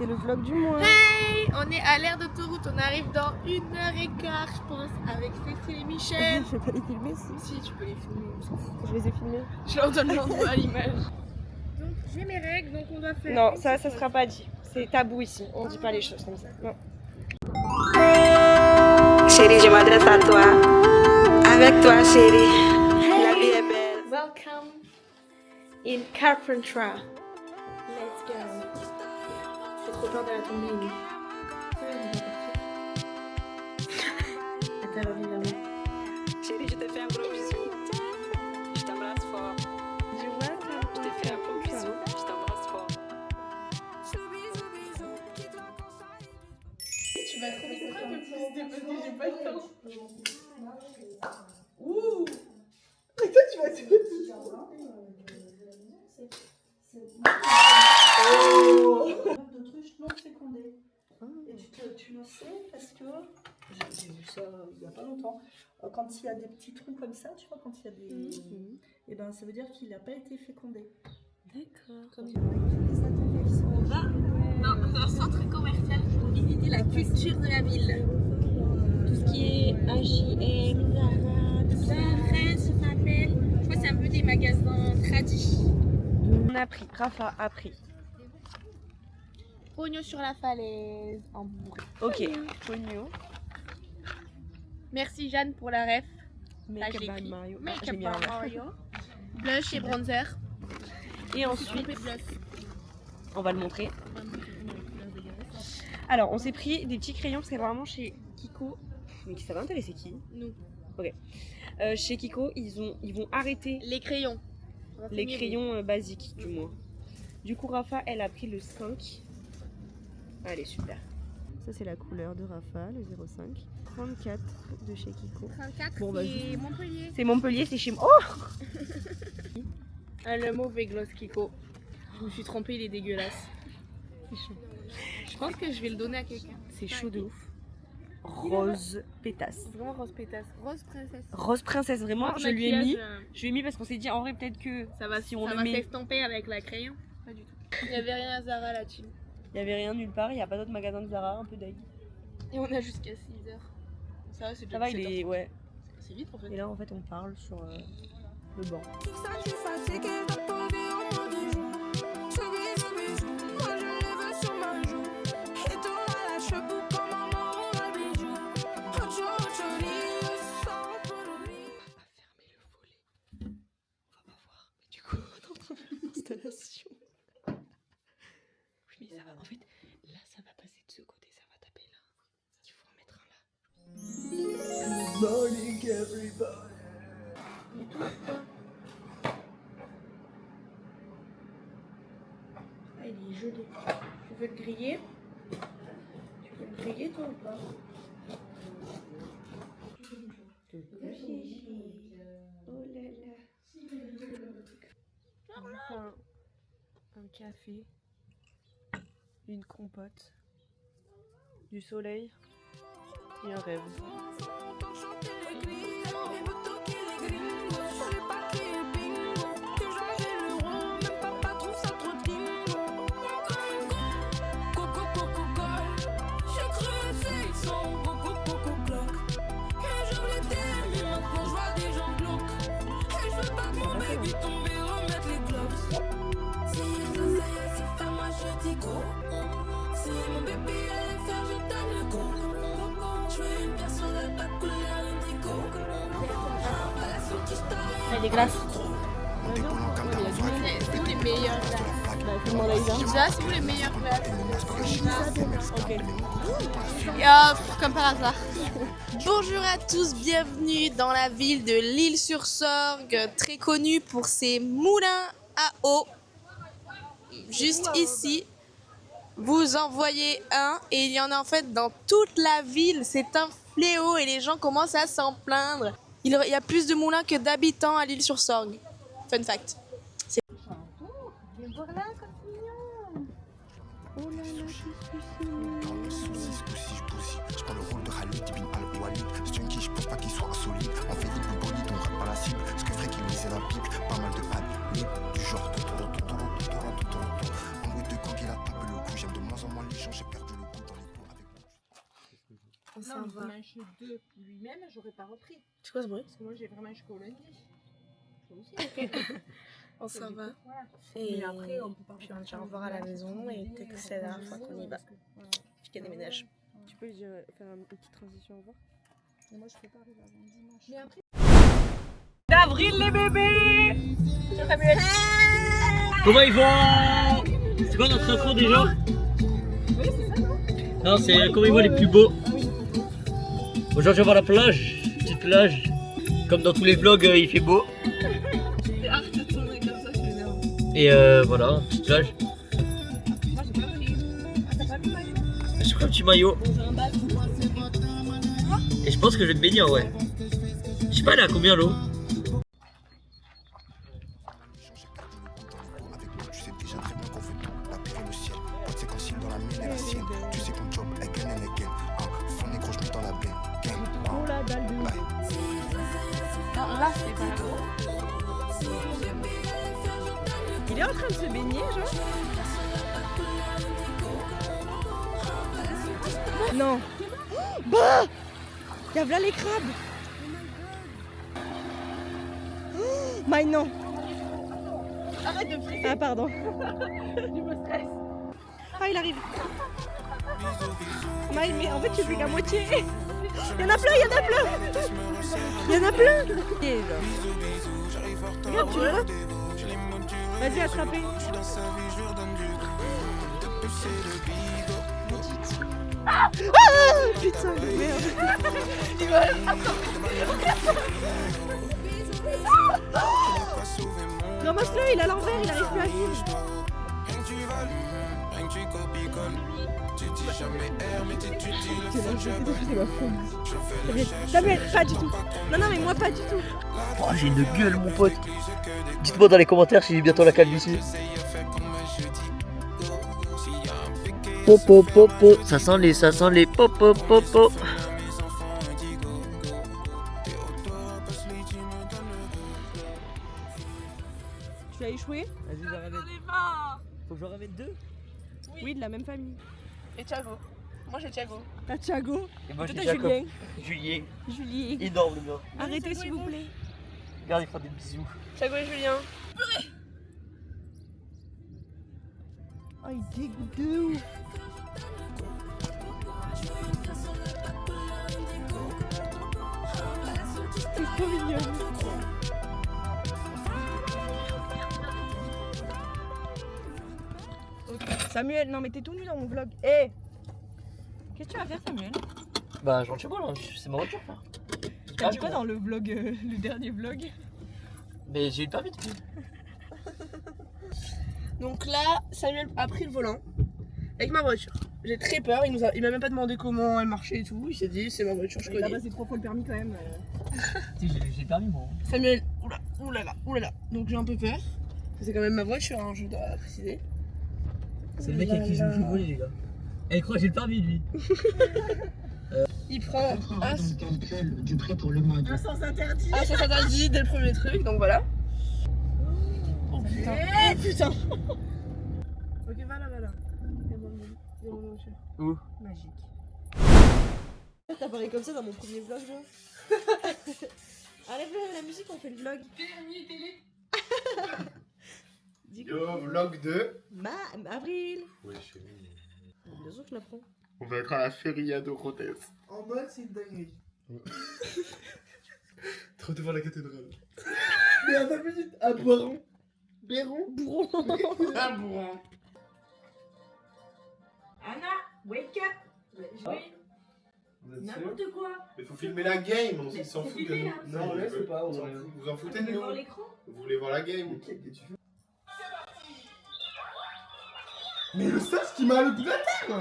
C'est le vlog du mois. Hey, on est à l'aire d'autoroute, on arrive dans 1h15 je pense avec Cécile et Michel. Je vais pas les filmer Si tu peux les filmer. Je les ai filmés. Je leur donne l'endroit à l'image. Donc j'ai mes règles, donc on doit faire... Non, ça sera pas dit. C'est tabou ici, on dit pas les choses comme ça. Non. Chérie, je m'adresse à toi. Avec toi, chérie, la vie est belle. Welcome in Carpentras. Let's go. J'ai trop peur de la tomber. Attends, reviens vers moi. Chérie, je te fais un gros bisou. Je t'embrasse fort. Du welcome. Je te fais un gros bisou. Je t'embrasse fort. Tu vas trop vite, un peu plus parce que j'ai pas le temps. Ouh. Et toi, tu vas tout. D'autruche non fécondée. Et tu le sais parce que j'ai vu ça il y a pas longtemps. Quand il y a des petits trous comme ça, tu vois, quand il y a des. Et ben ça veut dire qu'il n'a pas été fécondé. D'accord. On va dans un centre commercial pour visiter la culture de la ville. Tout ce qui est H&M, Zara, tout ça. Ça s'appelle. Je crois que c'est un peu des magasins tradis. On a pris, Rafa a pris. Pogno sur la falaise, en bourré. Ok, Pogno. Merci Jeanne pour la ref. Make je up by l'écris. Mario. Ah, Make j'ai up mis un by verre. Mario. Blush et bronzer. Et ensuite, Trompé de blush. on va le montrer. Alors, on s'est pris des petits crayons parce qu'apparemment chez Kiko, mais ça va intéresser qui? Nous. Ok. Chez Kiko, ils vont arrêter Les crayons. les crayons basiques du moins. Du coup, Rafa, elle a pris le 5. Allez, super. Ça, c'est la couleur de Rafa, le 05. 34 de chez Kiko. 34 Bon, bah, et Montpellier. C'est Montpellier, c'est chez moi. Oh! Le mauvais gloss Kiko. Je me suis trompée, il est dégueulasse. C'est chaud. Je pense que je vais le donner à quelqu'un. C'est chaud de ouf. Rose pétasse. Vraiment rose pétasse. Rose princesse. Rose princesse, vraiment, Rose je lui ai mis. maquillage, Je lui ai mis parce qu'on s'est dit en vrai peut-être que ça va, si on ça le va met. s'estomper avec la crayon. Pas du tout. Il n'y avait rien à Zara là-dessus. Il n'y avait rien nulle part, il n'y a pas d'autre magasin de Zara, un peu d'aigle. Et on a jusqu'à 6h. Ça va, c'est déjà Ça va, il 7h30. est. Ouais. C'est vite en fait. Et là en fait on parle sur le banc. Installation. Oui, mais ça va. En fait, là, ça va passer de ce côté, ça va taper là. Il faut en mettre un là. Good morning, everybody. Ah, il est gelé. Tu veux le griller? Tu veux le griller toi ou pas? Oh là là. Un café, une compote, du soleil et un rêve. Elle est glace. C'est où les meilleures glaces? Pizza, c'est où les meilleures glaces? Ok. Et hop, comme par hasard. Bonjour à tous, bienvenue dans la ville de l'Isle-sur-Sorgue, très connue pour ses moulins à eau. Juste ici, vous en voyez un et il y en a en fait dans toute la ville. C'est un fléau et les gens commencent à s'en plaindre. Il y a plus de moulins que d'habitants à l'Isle-sur-Sorgue. Fun fact. Voir là, comme mignon. Oh là là, je prends le rôle de Khalid bin Al-Walid. C'est une qui, je pense pas qu'il soit insolite. On fait des plus bonites, on rate pas la cible. Ce que ferait qu'il lisait la Bible, pas mal de hadith. Du genre, en bruit de quand il a tapé le coup, j'aime de moins en moins les On s'en va. Mange 2 lui-même, j'aurais pas repris. C'est quoi ce bruit? Parce que moi, j'ai vraiment jusqu'au lundi. Toi aussi. On s'en va. Voilà. Et Mais après, on peut pas puis on va au revoir à la maison et peut-être que c'est la dernière fois qu'on y va. Puis qu'elle déménage. Tu peux dire, faire une petite transition au revoir? Mais moi, je peux pas arriver avant dimanche. Mais après, D'avril les bébés. Comment ils vont? C'est quoi notre intro déjà? Non, c'est comment ils vont les plus beaux. Aujourd'hui on va à la plage, petite plage. Comme dans tous les vlogs, il fait beau. Et voilà, petite plage. J'ai pris un petit maillot. Et je pense que je vais me baigner, ouais. Je sais pas, elle est à combien l'eau? Avec nous, tu sais déjà très bien qu'on fait tout. La pierre et le ciel. Pote, c'est quand dans la mine et la sienne. Tu sais qu'on job again and again. Fond négro, je mets dans la baie. Gang. Oh la dalle de Bye. Non, là, c'est pas là. Il est en train de se baigner, genre? Non. Bah! Y'a là les crabes. Oh, Maï, non. Arrête de friser. Ah, pardon. Ah, il arrive. Maï, mais en fait, tu fais la moitié. Il y en a plein, il y en a plein. Il y en a plein. Regarde, tu le vois? Vas-y, attrapez. Ah, putain de merde. Ramasse-le, il est à l'envers, il arrive plus à vivre. Samuel, pas du tout. Non, non, mais moi pas du tout. Oh, j'ai une gueule, mon pote. Dites-moi dans les commentaires si j'ai bientôt la calvitie. Popo popo, ça sent les popo popo. Tu as échoué? Vas-y, je ramène. Faut que j'en ramène deux? Oui, de la même famille. Et Thiago. Moi, j'ai Thiago. T'as Thiago. Et moi Toi, j'ai t'as Jacob. Julien. Julien. Julie. Énorme le gars. Arrêtez s'il vous plaît. Regarde, il fait des bisous. Thiago et Julien. Oh, il dégoûte de ouf. C'est trop mignon. Samuel, non mais t'es tout nu dans mon vlog. Hé, qu'est-ce que tu vas faire, Samuel? Bah, je rentre chez moi là, c'est ma voiture. Frère. T'as dit quoi dans le vlog, le dernier vlog? Mais j'ai eu le permis depuis. Donc là, Samuel a pris le volant avec ma voiture. J'ai très peur, il m'a même pas demandé comment elle marchait et tout. Il s'est dit, c'est ma voiture, je connais. Là-bas, c'est 3 fois le permis quand même. Si, j'ai le permis moi. Samuel, oulala. Donc j'ai un peu peur. C'est quand même ma voiture, hein, je dois préciser. C'est le mec avec qui je me fais voler, les gars. Et il croit que j'ai le permis lui. Il prend un du prêt pour le mode. sens interdit. sens interdit dès le premier truc, donc voilà. Oh putain. Putain. Ok, voilà. Il y a mon voiture. Où? Magique. T'as parlé comme ça dans mon premier vlog, genre. Enlève la musique, on fait le vlog. Dernier télé. Yo, vlog 2. Avril. Oui, chérie. Bien sûr que je la prends. On va être à la feria de Rodez. En mode, c'est une dinguerie. Trop devant la cathédrale. Mais à 20 minutes, à Boiron. Béron. Bourron. Ah, bourrin. Anna, wake up. Oui. Vous êtes sûr? N'importe quoi. Mais faut filmer la game, on Mais s'en c'est fout de filmé, nous. là. Non, on laisse pas, on en vous en foutez de Tu veux voir nous. l'écran? Vous voulez voir la game? Mais Mais le stage qui m'a le plus à terre. Il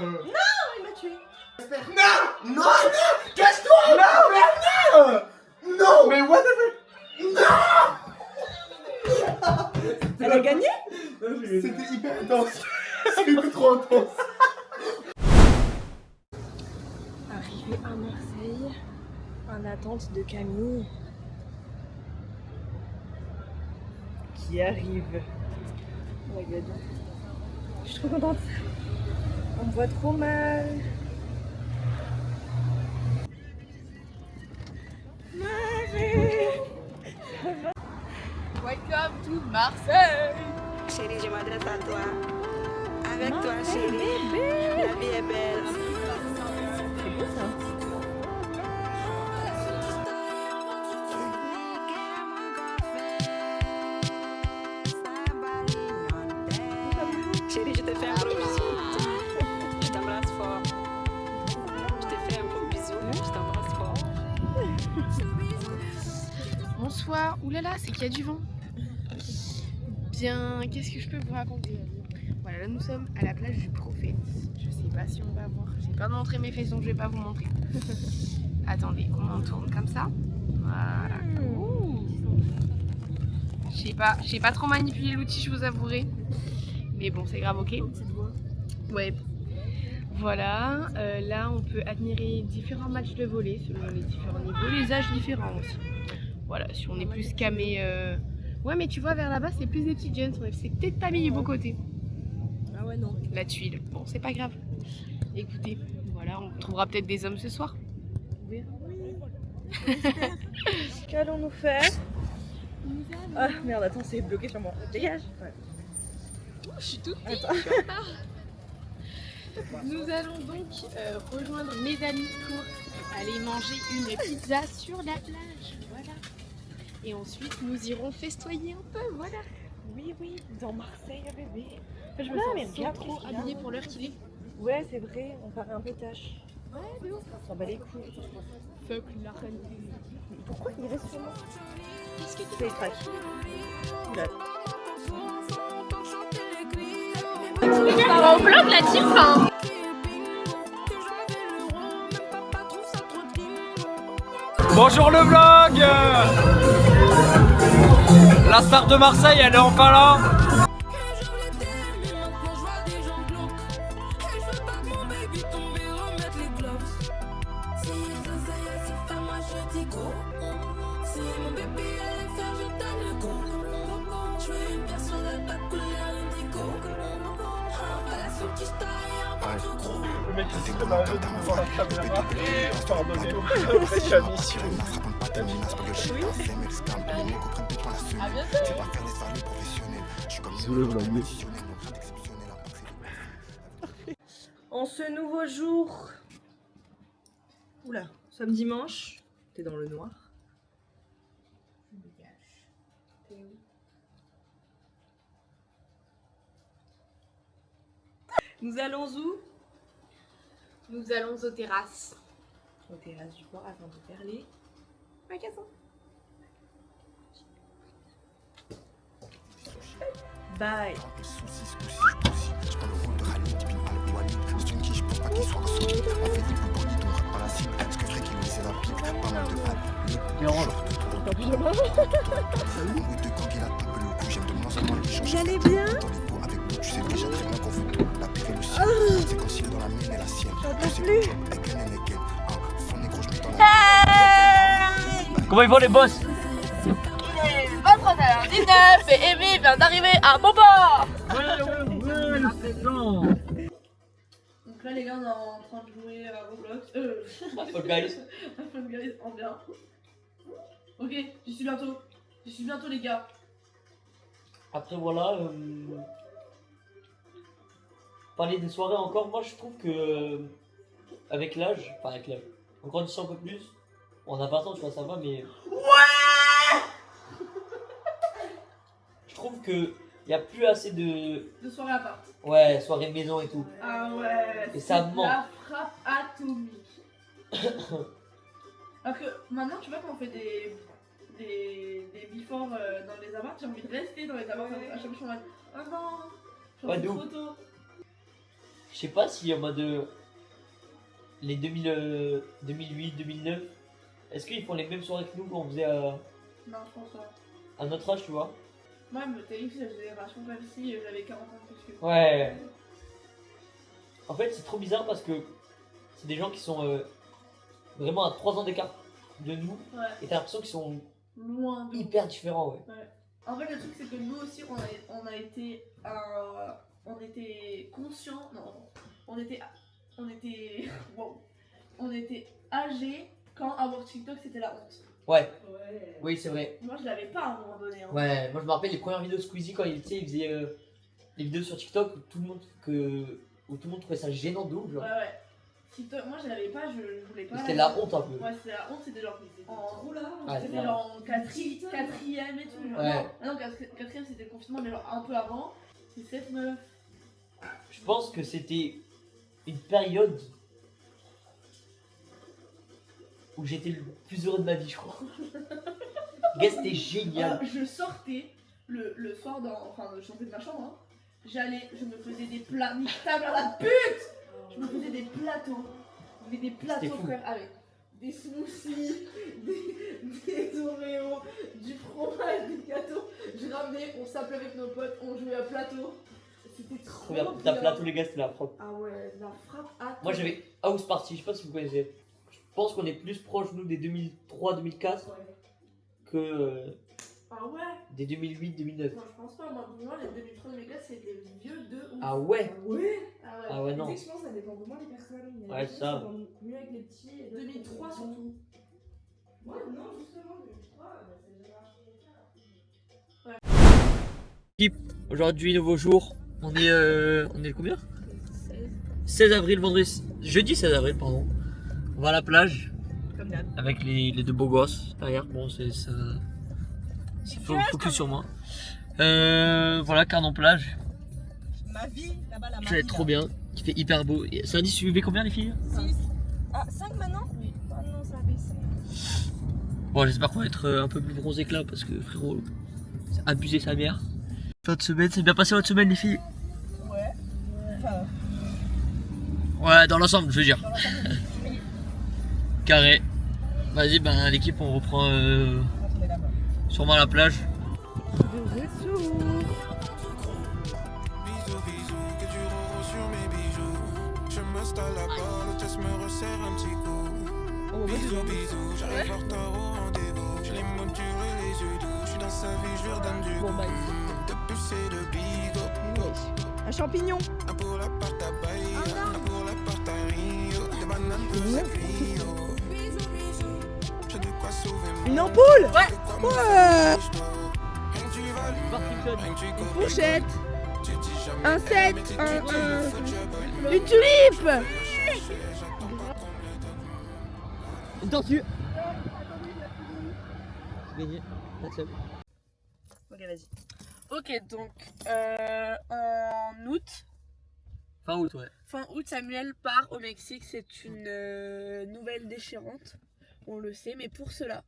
m'a tué. Non, non, cache-toi. Non, non, mais what the fuck. Elle a gagné? C'était hyper intense. C'était trop intense. Arrivé à Marseille, en attente de Camille. Qui arrive. Oh my god. Je suis trop contente. On me voit trop mal. Welcome to Marseille. Chérie, je m'adresse à toi. Avec toi, chérie, la vie est belle. C'est beau ça. Chérie, je te fais un gros bisou. Je t'embrasse fort. Je te fais un gros bisou. Je t'embrasse fort. Bonsoir. Oulala, c'est qu'il y a du vent. Bien, qu'est-ce que je peux vous raconter? Voilà, là nous sommes à la plage du Prophète. Je sais pas si on va voir. J'ai pas montré mes fesses donc je vais pas vous montrer. Attendez, on tourne comme ça. Voilà. Ouh. Je sais pas trop manipuler l'outil, je vous avouerai. Mais bon, c'est grave, ok. Ouais. Voilà, là on peut admirer différents matchs de volley selon les différents niveaux, les âges différents aussi. Voilà, si on est plus camé. Ouais, mais tu vois, vers là-bas, c'est plus des petits jeunes. C'est peut-être pas mis du beau côté. Ah ouais, non. La tuile. Bon, c'est pas grave. Écoutez, voilà, on trouvera peut-être des hommes ce soir. Qu'allons-nous faire? Ah merde, attends, c'est bloqué sur moi. Dégage. Ouais. Oh, je suis toute Attends. Nous allons donc rejoindre mes amis pour aller manger une pizza sur la plage. Voilà. Et ensuite, nous irons festoyer un peu. Voilà. Oui, oui, dans Marseille, bébé. Je me sens bien trop habillée pour l'heure qu'il est. Ouais, c'est vrai, on paraît un peu tâche. Ouais, de ouf. On s'en bat les couilles. Fuck la reine. Pourquoi il reste sur moi? Qu'est-ce que tu C'est extra. Oula. Ça va au vlog la team, enfin. Bonjour le vlog. La star de Marseille, elle est enfin là. Le mec qui s'est marré devant la caméra. Pardonnez, après sa mission. Bisous le vlog. En ce nouveau jour. Oula, nous sommes dimanche. T'es dans le noir. T'es où? Nous allons où? Nous allons aux terrasses. Aux terrasses du port afin de faire les magasins. Bye. J'allais bien. Comment ils vont les boss? 23h19 et Amy vient d'arriver à bon port. Donc là, les gars, on est en train de jouer à Roblox. Fall Guys. Fall Guys en bien. Ok, j'y suis bientôt. J'y suis bientôt, les gars. Après voilà, parler des soirées encore, moi je trouve que avec l'âge, enfin avec l'âge, en grandissant un peu plus, on a 20 ans tu vois ça va mais... Ouais. Je trouve que y a plus assez de soirées à part. Ouais, soirée maison et tout. Ah ouais. Et ça me manque. La frappe atomique. Alors que maintenant, tu vois, quand on fait des before dans les apparts, j'ai envie de rester dans les apparts. À chaque fois, je suis en mode, oh non, je Ouais, fais de une ouf. photo. Je sais pas si en mode les 2008, 2009, est-ce qu'ils font les mêmes soirées que nous quand on faisait Non, je pense pas. à notre âge tu vois? Moi, me terrifie cette génération comme si j'avais 40 ans plus que. Ouais. En fait, c'est trop bizarre parce que c'est des gens qui sont vraiment à 3 ans d'écart de nous. Ouais. Et t'as l'impression qu'ils sont Loin de. hyper différents, ouais. Ouais. En fait, le truc, c'est que nous aussi, on était conscients. Non, on était. Wow. On était âgés quand avoir TikTok, c'était la honte. Ouais, Ouais. oui, c'est vrai. Moi, je l'avais pas à un moment donné. Hein. Ouais, moi je me rappelle les premières vidéos de Squeezie quand il faisait les vidéos sur TikTok où tout le monde trouvait ça gênant de ouf. Genre. Ouais. Moi, je l'avais pas, je voulais pas. C'était la honte un peu. Ouais, c'était la honte, c'était genre. En roulard, Ouais, c'était c'est genre en quatrième et tout. Genre. Ouais. Non, quatrième c'était le confinement, mais genre un peu avant. C'est cette meuf. Je pense que c'était une période où j'étais le plus heureux de ma vie, je crois. Gars, c'était génial. Je sortais le soir enfin, je sortais de ma chambre. Hein. Je me faisais des plats, nique ta mère la pute. Je me faisais des plateaux. Mais des plateaux, frère, avec des smoothies, des Oreos, du fromage, des gâteaux. Je ramenais, on s'appelait avec nos potes, on jouait à plateau. C'était trop bien. Ta plateau, les gars, c'était la frappe. Ah ouais, la frappe à Moi j'avais House Party, je sais pas si vous connaissez. Je pense qu'on est plus proche, nous, des 2003-2004 que Ah ouais. des 2008-2009. Non, je pense pas. Moi, pour moi, les 2003-2004, c'est des vieux de ouf. Ah ouais. Ouais. Ah ouais, non. Tu sais que je pense que ça dépend vraiment des personnes. Il y a Ouais, des gens ça. qui vont mieux avec les petits. et d'autres 2003 qui vont- surtout. Ouais, non, justement, 2003, c'est déjà Aujourd'hui, nouveau jour. On est le combien 16 avril, vendredi. Jeudi 16 avril, pardon. On va à la plage. Comme d'hab. Avec les deux beaux gosses derrière. Bon, c'est ça. C'est focus sur moi. Voilà, Carnon plage. Ma vie, là-bas, la Ça va être trop bien. Il fait hyper beau. Ça a dit, tu buvais combien les filles? 6. Ah, 5 maintenant? Oui. Ah non, ça a baissé. Bon, j'espère qu'on va être un peu plus bronzé que là parce que frérot, c'est abusé sa mère. Fin de semaine, c'est bien passé votre semaine les filles? Ouais. Enfin, Ouais, dans l'ensemble, je veux dire. Carré. Vas-y, ben l'équipe, on reprend on est là-bas. sûrement à la plage. Bisous, bisous, que du roro sur mes bijoux. Je m'installe là-bas, l'hôtesse me resserre un petit coup. Bisous, bisous, j'arrive en retard au rendez-vous. J'ai les mots durs et les yeux doux. Je suis dans sa vie, je lui redonne du goût. De puce et de bigot. Un champignon. Un pour la part à Bahia, un pour la part à Rio. Des bananes plus à Clio. J'ai de quoi sauver mon Une ampoule. Ouais. Une fourchette. Un set. Une tulipe. Une tortue. Gagné. Ok, vas-y. Ok, donc en août, Fin août, ouais. fin août, Samuel part au Mexique. C'est une nouvelle déchirante, on le sait, mais pour cela,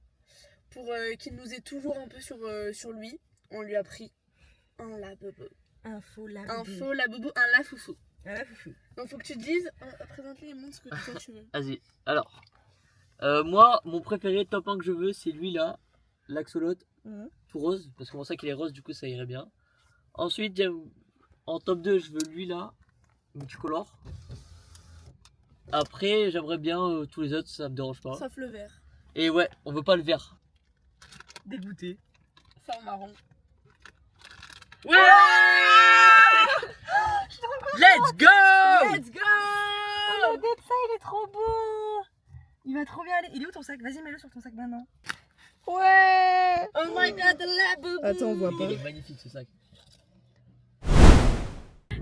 pour qu'il nous ait toujours un peu sur lui, on lui a pris un labobo. Un faux là. Un faux labobo, un lafoufou. Un là, foufou. Donc faut que tu te dises, présente-les et montre ce que toi tu veux. Vas-y. Alors, moi, mon préféré top 1 que je veux, c'est lui là, l'axolot, tout rose, parce que c'est pour ça qu'il est rose, du coup ça irait bien. Ensuite, en top 2, je veux lui là, multicolore. Après, j'aimerais bien tous les autres, ça me dérange pas. Sauf le vert. Et ouais, on veut pas le vert. Dégoûté. Ça en marron. Ouais. Let's go. Let's go. Oh, regarde ça, il est trop beau. Il va trop bien aller. Il est où ton sac? Vas-y, mets-le sur ton sac maintenant. Ouais. Oh my god, the labobo. Attends, on voit pas. Il est magnifique ce sac.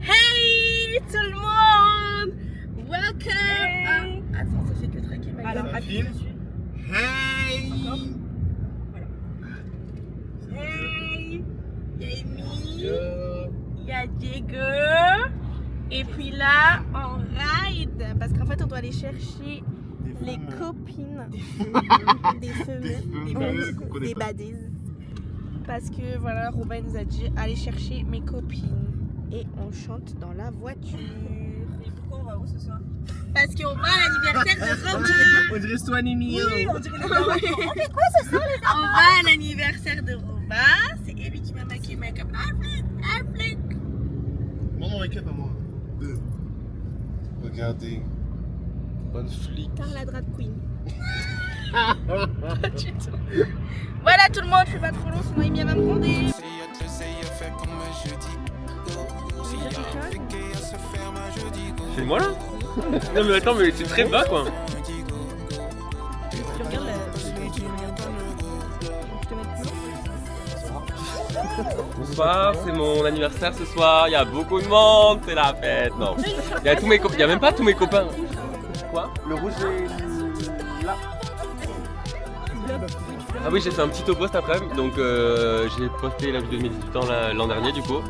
Hey tout le monde. Welcome. Attends, ça fait que traquer ma Alors, gueule. appuie dessus. Hey. Encore. Voilà. Hey, il y a Amy, il y a Diego, et puis là, on ride, parce qu'en fait, on doit aller chercher les copines, des femelles, des baddies, parce que voilà, Robin nous a dit, allez chercher mes copines, et on chante dans la voiture. Et pourquoi on va où ce soir? Parce qu'on va à l'anniversaire de Robin. On dirait Swan et Mio. Oui, on dirait les parents. On fait quoi ce soir, les On va à l'anniversaire de Robin, c'est lui qui m'a maquillé make-up. Affleck. Moi, mon make-up à moi. Regardez. Bonne flic. Carla drag queen. Voilà tout le monde, je fais pas trop long, sinon Amy va me gronder. C'est moi là? Non mais attends, mais c'est très bas quoi. Tu regardes la... Bonsoir, c'est mon anniversaire ce soir, il y a beaucoup de monde, c'est la fête. Non, il y a tous mes copains, il y a même pas tous mes copains. Quoi? Le rouge est là. Ah oui, j'ai fait un petit topo cet après-midi, donc j'ai posté la vidéo de mes 18 ans l'an dernier du coup.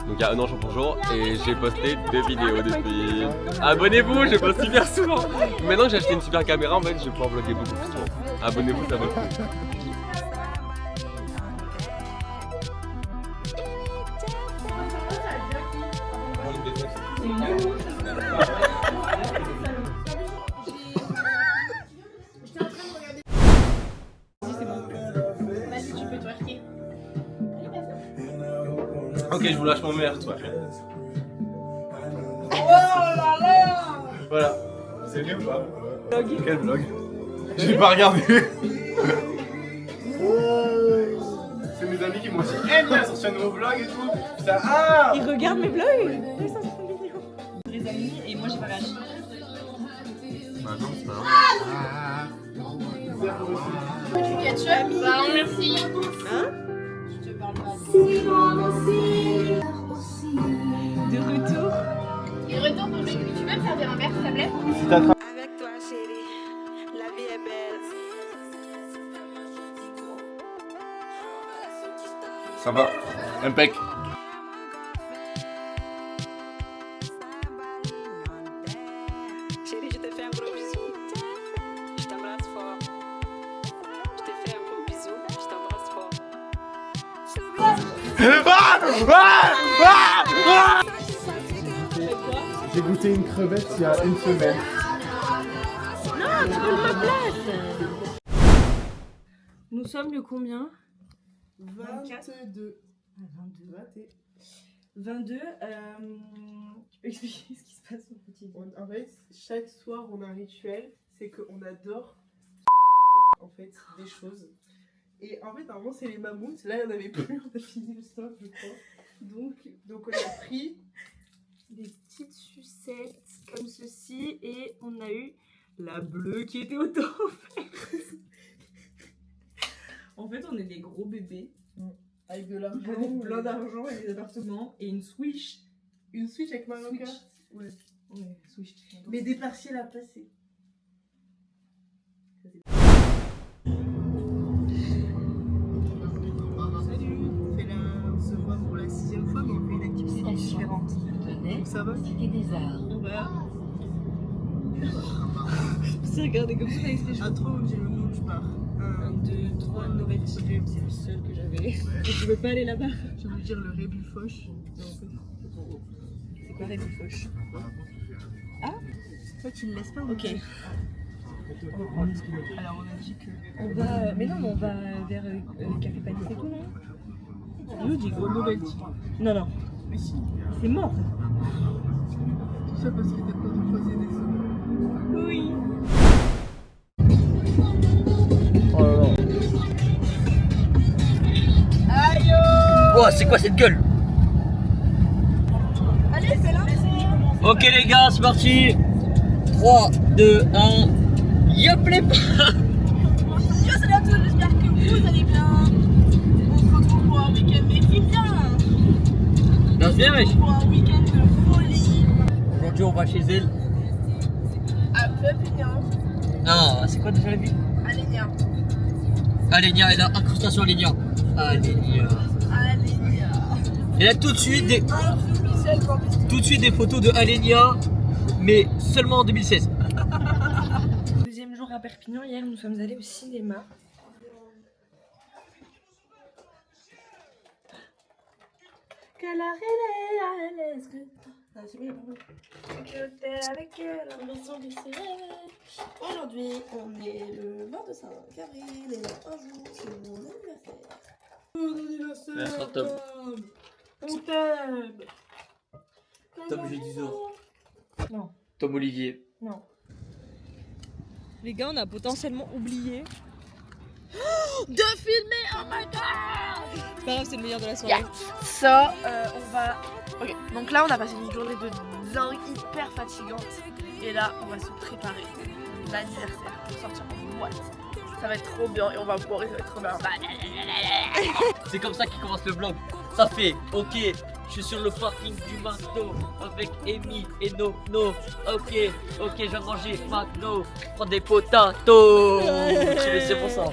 Donc il y a un an jour pour jour et j'ai posté 2 vidéos depuis. Abonnez-vous, je poste super souvent. Maintenant que j'ai acheté une super caméra, en fait je vais pouvoir vlogger beaucoup plus souvent. Abonnez-vous, ça vaut le coup. Ok, je vous lâche mon mère, toi. Oh là là. Voilà. C'est bien ou pas? Quel vlog? J'ai pas regardé. C'est mes amis qui m'ont dit hey, viens sortir un nouveau vlog et tout. Putain, ah. Ils regardent mes vlogs. Ça c'est trop mignon. Les amis et moi j'ai pas réagi. Bah non, c'est pas grave. Du ketchup? Bah non, merci. Hein? Je te parle pas. De retour. Et retour pour le tu peux me servir un verre s'il te plaît? Avec toi chérie, la vie est belle. Ça va, impec. Chérie, je te fais un gros bisou. Je t'embrasse fort. Je te fais un gros bisou. Je t'embrasse fort. J'ai goûté une crevette il y a une semaine. Non, tu prends ma place. Nous sommes le combien? 22. 22. Tu peux expliquer ce qui se passe au quotidien? En fait, chaque soir, on a un rituel, c'est qu'on adore en fait des choses. Et en fait, normalement, c'est les mammouths. Là, il n'y en avait plus, on a fini le stock, je crois. Donc on a pris Des petites sucettes comme ceci et on a eu la bleue qui était autant offerte. En fait, on est des gros bébés avec de l'argent, plein d'argent et des appartements et une Switch. Une Switch avec Mario Kart. Ouais, Switch. Mais des partiels à passer. Salut, on fait se voit pour la 6e fois, mais on fait une activité différente. Donc ça va? On va. C'est regardez comme ça, À 3, j'ai le nom, je pars. 1, 2, 3, nourriture. C'est le seul que j'avais. Et tu veux pas aller là-bas? Je veux dire le rébufoche. C'est quoi rébufoche? Toi, tu le laisses pas? Ok. Alors, on a dit que. On va. Mais non, mais on va vers Café Pâtis et tout, non? Nous, dit gros nouvelle. Non, non. Mais si. C'est mort. Tout ça parce que t'as pas de poser des sous. Oui. Oh là là. Oh, c'est quoi cette gueule? Allez, c'est là. Ok les gars, c'est parti. 3, 2, 1. Yop les pas. Yo, salut à tous, j'espère que vous allez bien. On se retrouve pour un week-end, mais filme bien. Danse bien mec. Pour un week-end de folie. Aujourd'hui on va chez elle. À Perpignan. Ah, c'est quoi déjà la ville? Alenia. Alenia, et là, incrustation Alenia. Alenia. Alenia. Et là tout de suite des photos de Alenia, mais seulement en 2016. Deuxième jour à Perpignan, hier nous sommes allés au cinéma. Que la reine est c'est bien, que t'es avec elle, l'ambition du cinéma. Aujourd'hui, on est le 25 avril et dans un jour, c'est mon anniversaire. Bon anniversaire, Merci, Tom. On t'aime. Tom Gédusor. Non. Tom Olivier. Non. Les gars, on a potentiellement oublié De filmer, oh my god! C'est pas grave, c'est le meilleur de la soirée. Yeah. Ça, on va... Ok, donc là on a passé une journée de dingue, hyper fatigante. Et là, on va se préparer l'anniversaire pour sortir en boîte. Ça va être trop bien et on va boire et ça va être trop bien. C'est comme ça qu'il commence le vlog. Ça fait, ok, je suis sur le parking du McDo avec Amy et Nono. Ok, je vais manger McDo, prendre des potatoes. C'est pour ça.